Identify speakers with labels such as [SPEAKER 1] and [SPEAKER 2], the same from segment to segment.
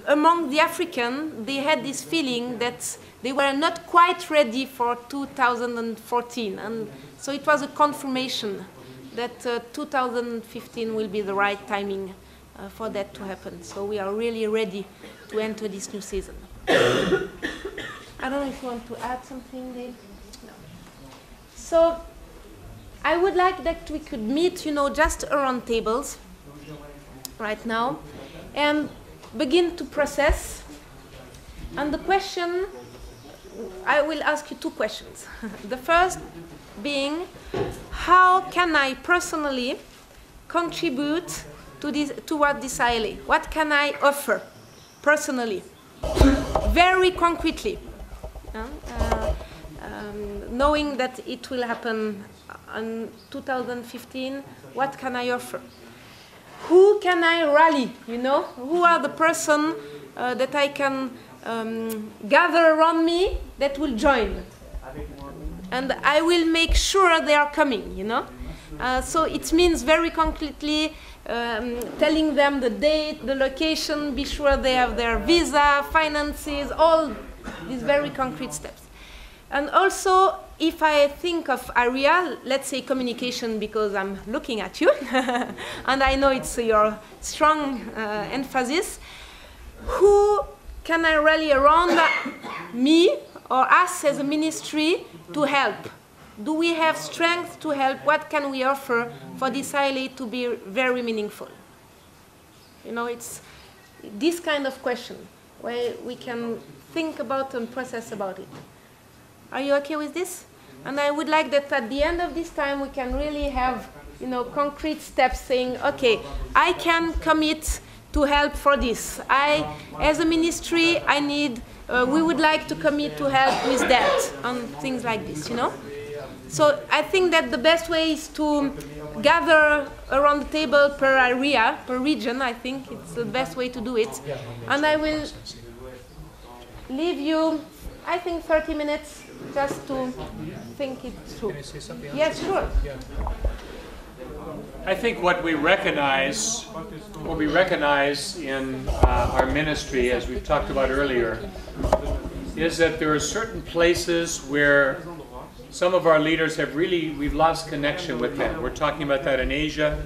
[SPEAKER 1] among the African, they had this feeling that they were not quite ready for 2014. And so it was a confirmation that 2015 will be the right timing for that to happen. So we are really ready to enter this new season. I don't know if you want to add something, Dave? No. So I would like that we could meet, just around tables right now and begin to process. And the question, I will ask you two questions. The first being, how can I personally contribute toward this ILA? What can I offer personally, very concretely, knowing that it will happen in 2015? What can I offer? Who can I rally? Who are the person that I can gather around me that will join? And I will make sure they are coming, So it means very concretely telling them the date, the location, be sure they have their visa, finances, all these very concrete steps. And also, if I think of area, let's say communication, because I'm looking at you, and I know it's your strong emphasis, who can I rally around me or us as a ministry to help? Do we have strength to help? What can we offer for this ILA to be very meaningful? It's this kind of question where we can think about and process about it. Are you okay with this? And I would like that at the end of this time we can really have, concrete steps saying, okay, I can commit to help for this. As a ministry, we would like to commit to help with that, and things like this, So I think that the best way is to gather around the table per area, per region. I think it's the best way to do it. And I will leave you, I think, 30 minutes just to think it through.
[SPEAKER 2] Can I say something else?
[SPEAKER 1] Yes, sure.
[SPEAKER 2] Yeah. I think what we recognize in our ministry, as we've talked about earlier, is that there are certain places where some of our leaders we've lost connection with them. We're talking about that in Asia,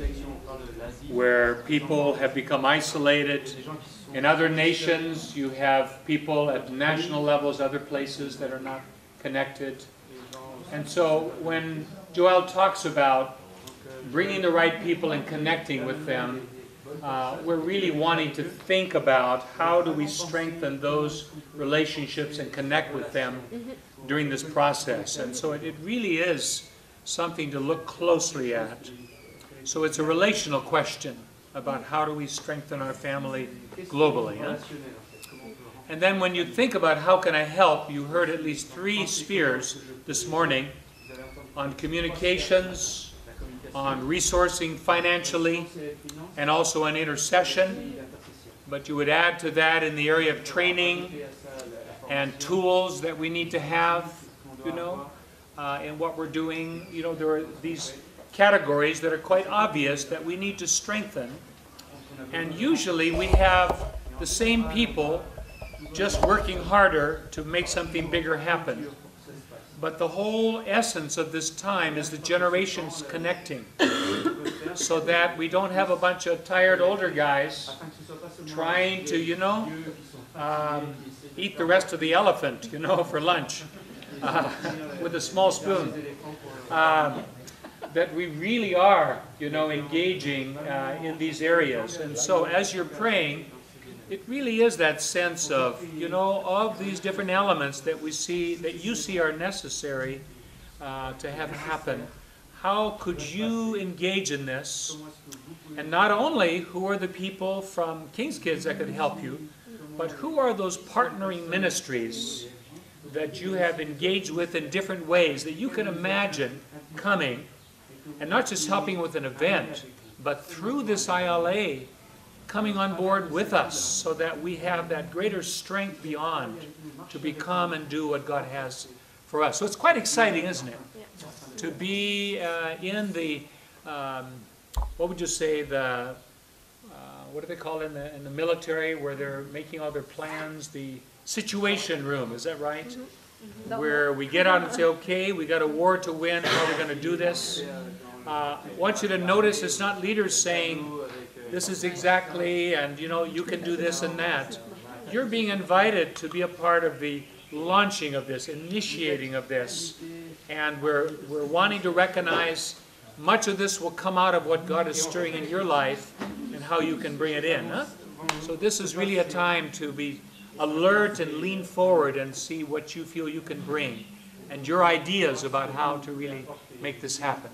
[SPEAKER 2] where people have become isolated. In other nations, you have people at national levels, other places that are not connected. And so when Joel talks about bringing the right people and connecting with them, we're really wanting to think about how do we strengthen those relationships and connect with them during this process. And so it really is something to look closely at. So it's a relational question about how do we strengthen our family globally. Huh? And then when you think about how can I help, you heard at least 3 spheres this morning on communications, on resourcing financially, and also on intercession. But you would add to that in the area of training and tools that we need to have, in what we're doing. There are these categories that are quite obvious that we need to strengthen. And usually we have the same people just working harder to make something bigger happen. But the whole essence of this time is the generations connecting, so that we don't have a bunch of tired older guys trying to, eat the rest of the elephant, for lunch with a small spoon. That we really are, engaging in these areas. And so as you're praying, it really is that sense of, of these different elements that we see, that you see are necessary to have happen. How could you engage in this? And not only who are the people from King's Kids that could help you, but who are those partnering ministries that you have engaged with in different ways that you can imagine coming, and not just helping with an event, but through this ILA, coming on board with us so that we have that greater strength beyond to become and do what God has for us. So it's quite exciting, isn't it? To be in the, what would you say, the, what do they call it in the military, where they're making all their plans, the situation room, is that right? Mm-hmm. Where we get out and say, okay, we got a war to win, how are we going to do this? I want you to notice it's not leaders saying, this is exactly, and you know, you can do this and that. You're being invited to be a part of the launching of this, initiating of this, and we're wanting to recognize much of this will come out of what God is stirring in your life and how you can bring it in. Huh? So this is really a time to be alert and lean forward and see what you feel you can bring and your ideas about how to really make this happen.